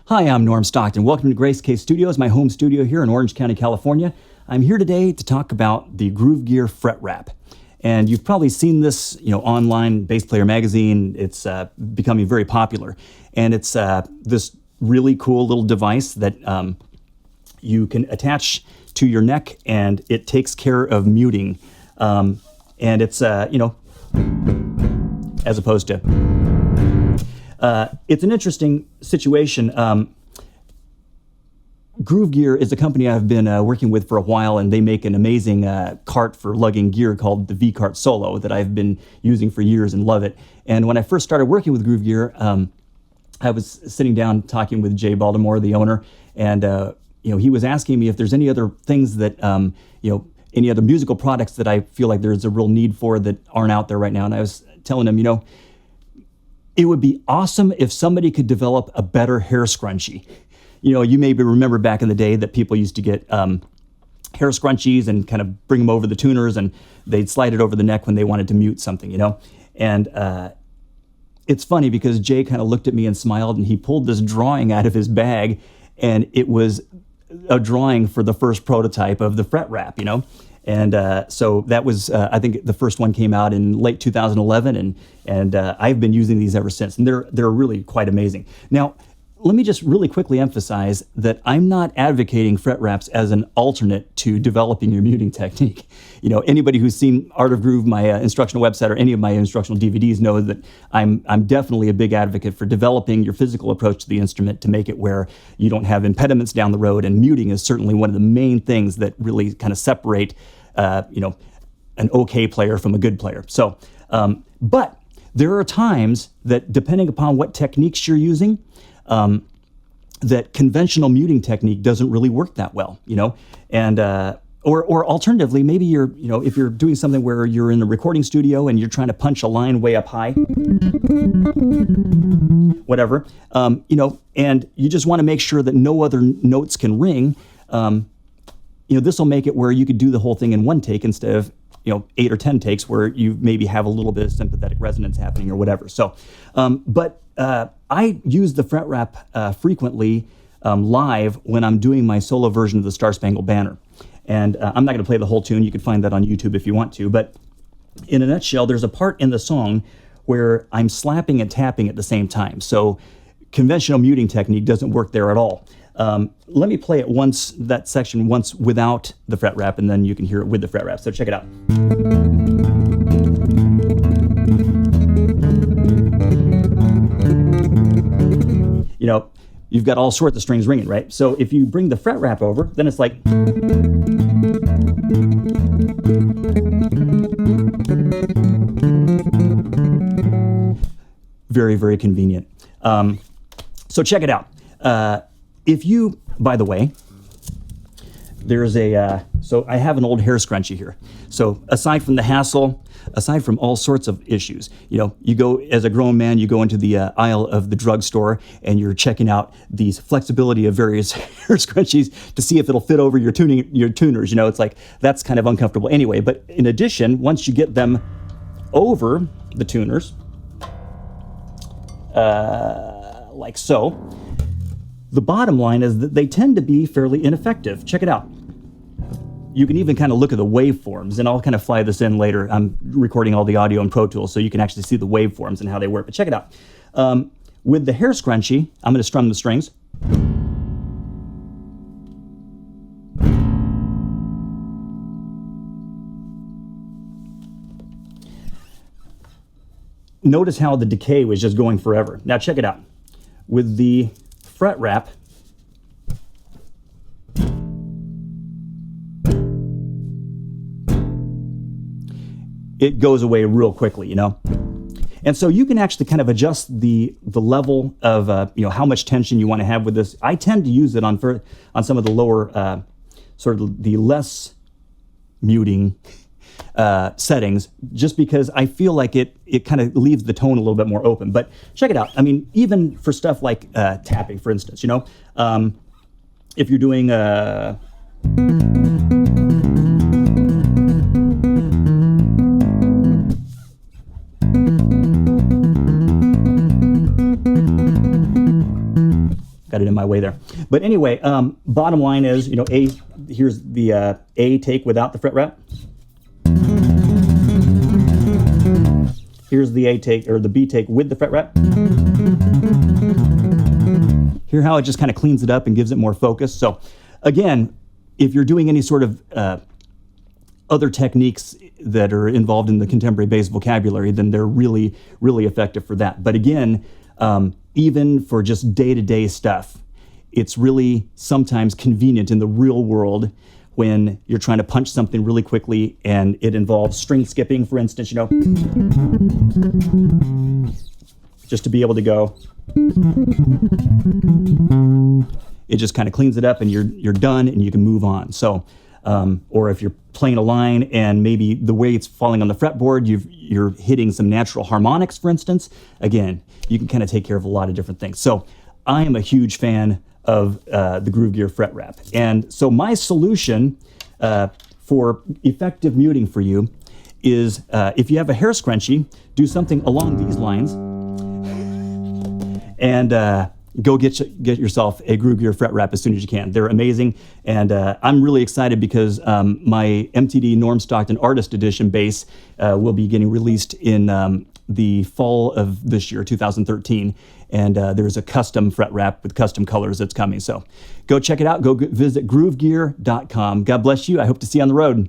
Hi, I'm Norm Stockton. Welcome to Grace Case Studios, my home studio here in Orange County, California. I'm here today to talk about the Gruv Gear FretWrap. And you've probably seen this, online, Bass Player Magazine. It's becoming very popular. And it's this really cool little device that you can attach to your neck, and it takes care of muting. And it's, as opposed to... it's an interesting situation. Gruv Gear is a company I've been working with for a while, and they make an amazing cart for lugging gear called the V-Cart Solo that I've been using for years and love it. And when I first started working with Gruv Gear, I was sitting down talking with Jay Baltimore, the owner, and he was asking me if there's any other things that, any other musical products that I feel like there's a real need for that aren't out there right now. And I was telling him, it would be awesome if somebody could develop a better hair scrunchie. You maybe remember back in the day that people used to get hair scrunchies and kind of bring them over the tuners, and they'd slide it over the neck when they wanted to mute something, And it's funny because Jay kind of looked at me and smiled, and he pulled this drawing out of his bag, and it was a drawing for the first prototype of the FretWrap, And so that was, I think the first one came out in late 2011, and I've been using these ever since, and they're really quite amazing. Now, let me just really quickly emphasize that I'm not advocating FretWraps as an alternate to developing your muting technique. Anybody who's seen Art of Groove, my instructional website, or any of my instructional DVDs knows that I'm definitely a big advocate for developing your physical approach to the instrument to make it where you don't have impediments down the road, and muting is certainly one of the main things that really kind of separate an okay player from a good player. So, but there are times that, depending upon what techniques you're using, that conventional muting technique doesn't really work that well, and or alternatively, maybe you're, if you're doing something where you're in a recording studio and you're trying to punch a line way up high, whatever, and you just want to make sure that no other notes can ring. This will make it where you could do the whole thing in one take instead of 8 or 10 takes where you maybe have a little bit of sympathetic resonance happening or whatever. So, but I use the FretWrap frequently live when I'm doing my solo version of the Star Spangled Banner. And I'm not going to play the whole tune. You can find that on YouTube if you want to. But in a nutshell, there's a part in the song where I'm slapping and tapping at the same time. So conventional muting technique doesn't work there at all. Let me play it once, that section once without the FretWrap, and then you can hear it with the FretWrap. So check it out. You've got all sorts of strings ringing, right? So if you bring the FretWrap over, then it's like... Very, very convenient. So check it out. If you, by the way, there's so I have an old hair scrunchie here. So aside from the hassle, aside from all sorts of issues, you go, as a grown man, you go into the aisle of the drugstore and you're checking out these flexibility of various hair scrunchies to see if it'll fit over your tuners. It's like, that's kind of uncomfortable anyway. But in addition, once you get them over the tuners, like so, the bottom line is that they tend to be fairly ineffective. Check it out. You can even kind of look at the waveforms, and I'll kind of fly this in later. I'm recording all the audio in Pro Tools, so you can actually see the waveforms and how they work. But check it out. With the hair scrunchie, I'm going to strum the strings. Notice how the decay was just going forever. Now check it out. With the FretWrap, it goes away real quickly, And so you can actually kind of adjust the level of how much tension you want to have with this. I tend to use it on some of the lower, sort of the less muting settings, just because I feel like it kind of leaves the tone a little bit more open. But check it out. I mean, even for stuff like tapping, for instance, if you're doing got it in my way there. But anyway, bottom line is, here's the A take without the fret wrap. Here's the A take, or the B take with the fret wrap. Hear how it just kind of cleans it up and gives it more focus. So again, if you're doing any sort of other techniques that are involved in the contemporary bass vocabulary, then they're really, really effective for that. But again, even for just day-to-day stuff, it's really sometimes convenient in the real world when you're trying to punch something really quickly and it involves string skipping, for instance, just to be able to go. It just kind of cleans it up and you're done and you can move on. So, or if you're playing a line and maybe the way it's falling on the fretboard, you're hitting some natural harmonics, for instance, again, you can kind of take care of a lot of different things. So I am a huge fan of the Gruv Gear FretWrap. And so my solution for effective muting for you is if you have a hair scrunchie, do something along these lines and go get yourself a Gruv Gear FretWrap as soon as you can. They're amazing, and I'm really excited because my MTD Norm Stockton Artist Edition bass will be getting released in the fall of this year, 2013, and there's a custom FretWrap with custom colors that's coming. So go check it out. Go visit gruvgear.com. God bless you. I hope to see you on the road.